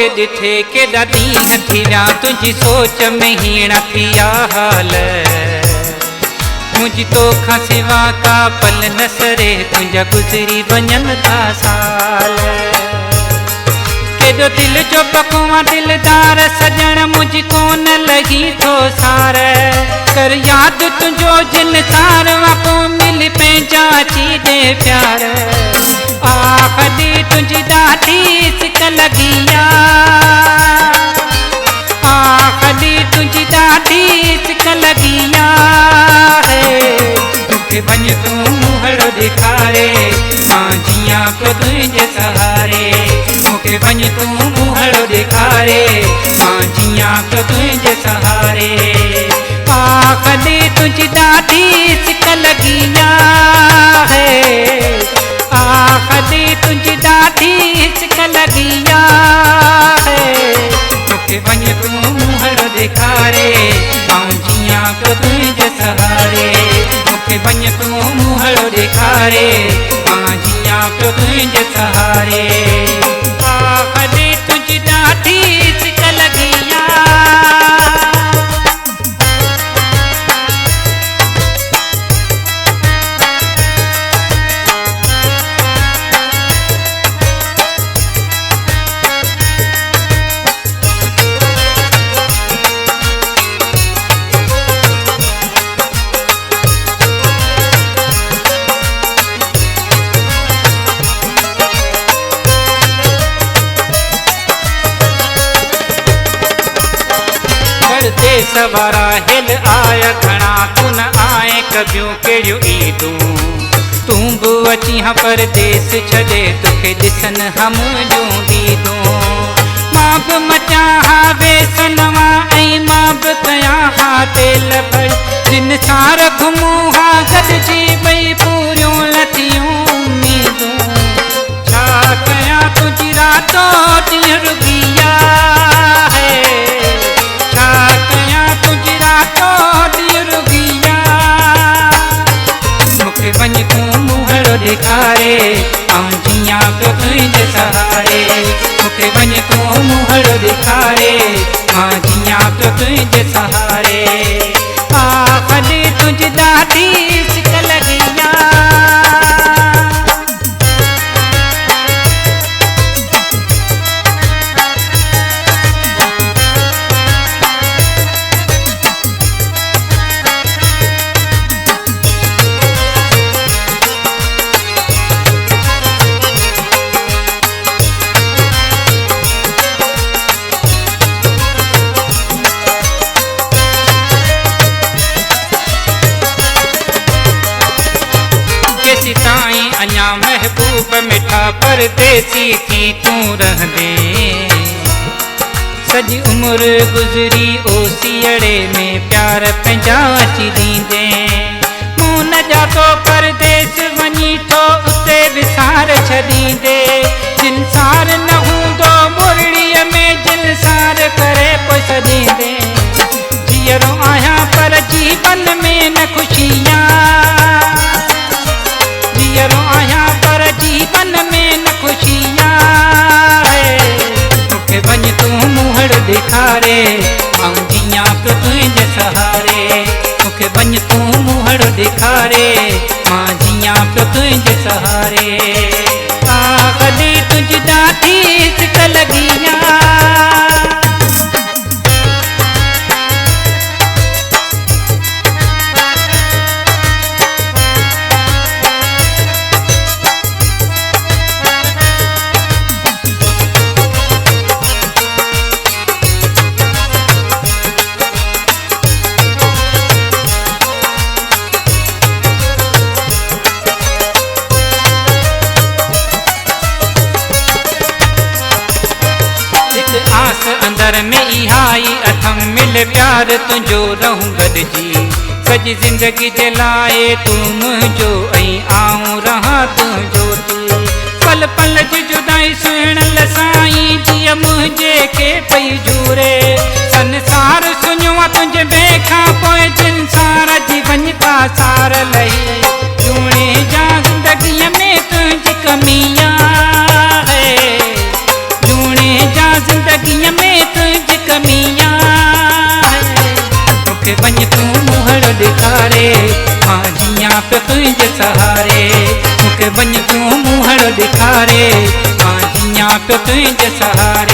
तोखे ॾिठे केॾा ॾींहं थी विया तुंहिंजी सोच में हीण थिया हाल मुझी तोखां सिवा का पल न सरे तुंहिंजा गुज़री वञनि था साल केॾो दिल जो पकवान दिलदार सजण मुझी कोन लगी थो सार कर याद तुंहिंजो जिन सार वाको मिल पंहिंजा अची ॾे प्यार आखदी तुझी ॾाढी सिक लगी आखदी तुझी ॾाढी सिक लगी मूंखे वञ तूं मुहड़ो ॾेखारे मां जियां पियो तुंहिंजे सहारे मूंखे वञ तूं मुहड़ो ॾेखारे मां जियां पियो तुंहिंजे सहारे आखदी तुझी ॾाढी सिक लगी आखदी तुझी ॾाढी सिक लगी मूंखे वञ तूं मुहड़ो ॾेखारे मां जियां पियो तुंहिंजे सहारे मूंखे वञ तूं मुहड़ो ॾेखारे मां जियां पियो तुंहिंजे सहारे आखदी तुझी ॾाढी सिक लगी सवारा हिल आया घणा तू न आए कबियूं कहिड़ियूं ईदूं तूं बि अची हा परदेस छॾे तोखे ॾिसन हम जूं दीदूं मां बि मचां हा बेसनवा ऐं मां बि कयां हा तेल भर जिन सार घुमूं हा गॾिजी ॿई पूरियूं लथियूं उमीदूं छा कयां तुंहिंजी रातो ॾींहुं रुॻी वञ तूं मुहड़ो ॾेखारे ऐं जियां पियो तुंहिंजे सहारे मूंखे वञ तूं मुहड़ो ॾेखारे मां जियां पियो तुंहिंजे सहारे आखदी तुंहिंजी ॾाढी सिक लगी ताईं अञा महबूब मिठा परदेसी थी तूं रहंदे सॼी उमिरि गुज़री ओसीअड़े में प्यार पंहिंजा अची ॾींदे मूं न जातो परदेस वञी थो उते विसार छॾींदे जिनसार न हूंदो मुरड़ीअ में जिनसार करे पोइ छॾींदे जीअरो आहियां पर जीवन में न ख़ुशियां आहियां पर जीवन में न ख़ुशियां मूंखे वञ तूं मुहड़ो ॾेखारे ऐं जियां पियो तुंहिंजे सहारे मूंखे वञ तूं मुहड़ो ॾेखारे मां जियां पियो तुंहिंजे सहारे आखदी तुंहिंजी ॾाढी सिक लगी आस अंदर में इहाई अथम मिल प्यार तुंहिंजो रहूं गॾिजी सॼी ज़िंदगी जे लाइ तूं मुंहिंजो ऐं आऊं रहां तुंहिंजो तूं पल पल जी जुदाई सुहिणल साईं जीअं मुंहिंजे खे पई झूरे संसार सुञो आहे तुंहिंजे ॿिए खां पोइ जिनसार जी वञ था सार लही जूणे जा ज़िंदगीअ में तुंहिंजी कमी आहे जूणे जा ज़िंदगी सहारे मूंखे वञ तूं मुंहं ॾेखारे मां जियां पियो तुंहिंजे सहारे।